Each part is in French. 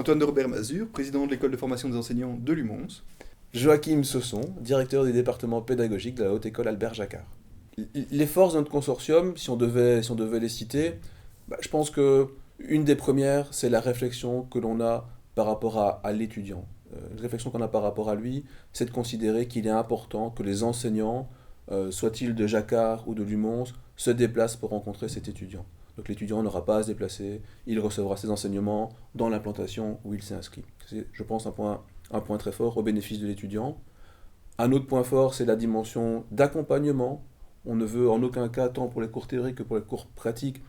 Antoine de Robert-Mazur, président de l'école de formation des enseignants de Lumons. Joachim Sosson, directeur du département pédagogique de la Haute École Albert Jacquard. Les forces de notre consortium, si on devait les citer, je pense que une des premières, c'est la réflexion que l'on a par rapport à l'étudiant. Une réflexion qu'on a par rapport à lui, c'est de considérer qu'il est important que les enseignants, soient-ils de Jacquard ou de Lumons, se déplacent pour rencontrer cet étudiant. Donc l'étudiant n'aura pas à se déplacer, il recevra ses enseignements dans l'implantation où il s'est inscrit. C'est, je pense, un point très fort au bénéfice de l'étudiant. Un autre point fort, c'est la dimension d'accompagnement. On ne veut en aucun cas, tant pour les cours théoriques que pour les cours pratiques,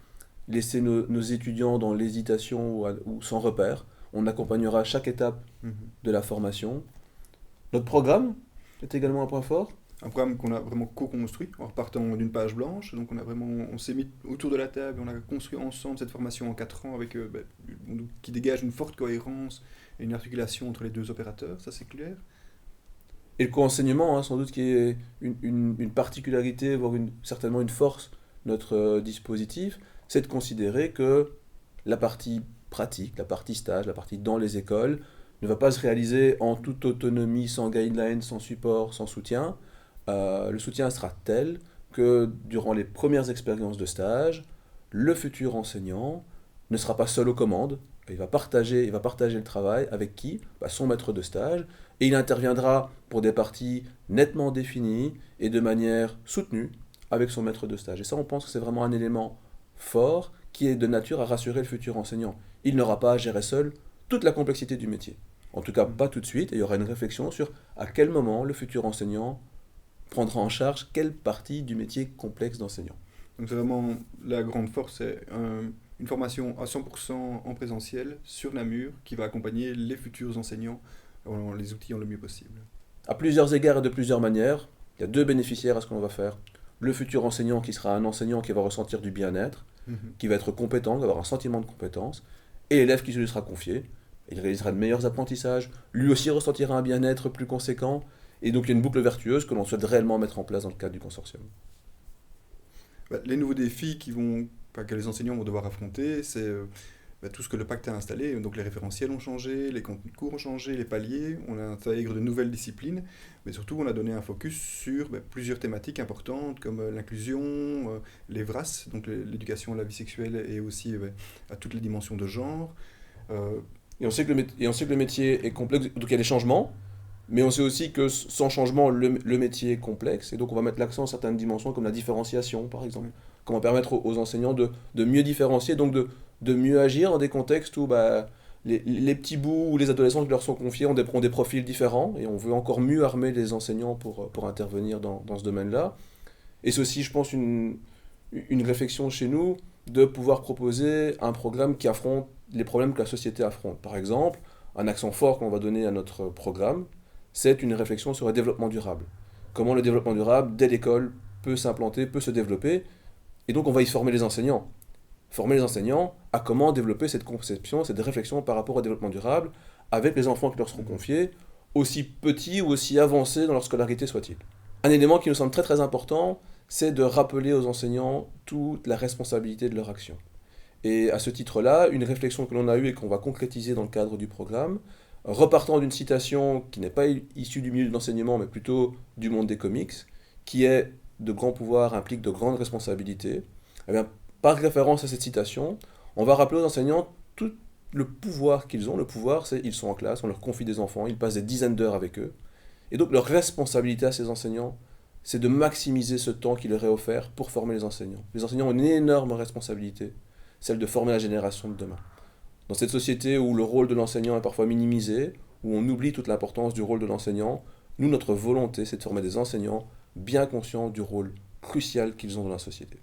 laisser nos étudiants dans l'hésitation ou sans repère. On accompagnera chaque étape de la formation. Notre programme est également un point fort. Un programme qu'on a vraiment co-construit en repartant d'une page blanche. Donc on s'est mis autour de la table, on a construit ensemble cette formation en 4 ans qui dégage une forte cohérence et une articulation entre les deux opérateurs, ça c'est clair. Et le co-enseignement, sans doute, qui est une particularité, voire certainement une force de notre dispositif, c'est de considérer que la partie pratique, la partie stage, la partie dans les écoles, ne va pas se réaliser en toute autonomie, sans guidelines, sans support, sans soutien. Le soutien sera tel que durant les premières expériences de stage, le futur enseignant ne sera pas seul aux commandes. Il va partager le travail avec qui? Son maître de stage, et il interviendra pour des parties nettement définies et de manière soutenue avec son maître de stage. Et ça, on pense que c'est vraiment un élément fort qui est de nature à rassurer le futur enseignant. Il n'aura pas à gérer seul toute la complexité du métier. En tout cas, pas tout de suite, et il y aura une réflexion sur à quel moment le futur enseignant prendra en charge quelle partie du métier complexe d'enseignant. Donc c'est vraiment la grande force, c'est une formation à 100% en présentiel sur Namur qui va accompagner les futurs enseignants en les outillant le mieux possible. À plusieurs égards et de plusieurs manières, il y a deux bénéficiaires à ce qu'on va faire. Le futur enseignant qui sera un enseignant qui va ressentir du bien-être, qui va être compétent, qui va avoir un sentiment de compétence, et l'élève qui se lui sera confié. Il réalisera de meilleurs apprentissages, lui aussi ressentira un bien-être plus conséquent, et donc il y a une boucle vertueuse que l'on souhaite réellement mettre en place dans le cadre du consortium. Les nouveaux défis que les enseignants vont devoir affronter, c'est tout ce que le pacte a installé. Donc les référentiels ont changé, les contenus de cours ont changé, les paliers, on intègre de nouvelles disciplines, mais surtout on a donné un focus sur plusieurs thématiques importantes comme l'inclusion, les VRAS, donc l'éducation à la vie sexuelle et aussi à toutes les dimensions de genre. Et on sait que le métier est complexe, donc il y a des changements, mais on sait aussi que sans changement, le métier est complexe, et donc on va mettre l'accent sur certaines dimensions comme la différenciation, par exemple. Comment permettre aux enseignants de mieux différencier, donc de mieux agir dans des contextes où les petits bouts ou les adolescents qui leur sont confiés ont des profils différents, et on veut encore mieux armer les enseignants pour intervenir dans ce domaine-là. Et c'est aussi, je pense, une réflexion chez nous de pouvoir proposer un programme qui affronte les problèmes que la société affronte. Par exemple, un accent fort qu'on va donner à notre programme, c'est une réflexion sur le développement durable. Comment le développement durable, dès l'école, peut s'implanter, peut se développer. Et donc on va y former les enseignants. Former les enseignants à comment développer cette conception, cette réflexion par rapport au développement durable avec les enfants qui leur seront confiés, aussi petits ou aussi avancés dans leur scolarité soit-il. Un élément qui nous semble très très important, c'est de rappeler aux enseignants toute la responsabilité de leur action. Et à ce titre-là, une réflexion que l'on a eue et qu'on va concrétiser dans le cadre du programme, repartant d'une citation qui n'est pas issue du milieu de l'enseignement, mais plutôt du monde des comics, qui est de grands pouvoirs impliquent de grandes responsabilités. Eh bien, par référence à cette citation, on va rappeler aux enseignants tout le pouvoir qu'ils ont. Le pouvoir, c'est ils sont en classe, on leur confie des enfants, ils passent des dizaines d'heures avec eux. Et donc leur responsabilité à ces enseignants, c'est de maximiser ce temps qui leur est offert pour former les enseignants. Les enseignants ont une énorme responsabilité, celle de former la génération de demain. Dans cette société où le rôle de l'enseignant est parfois minimisé, où on oublie toute l'importance du rôle de l'enseignant, nous, notre volonté, c'est de former des enseignants bien conscients du rôle crucial qu'ils ont dans la société.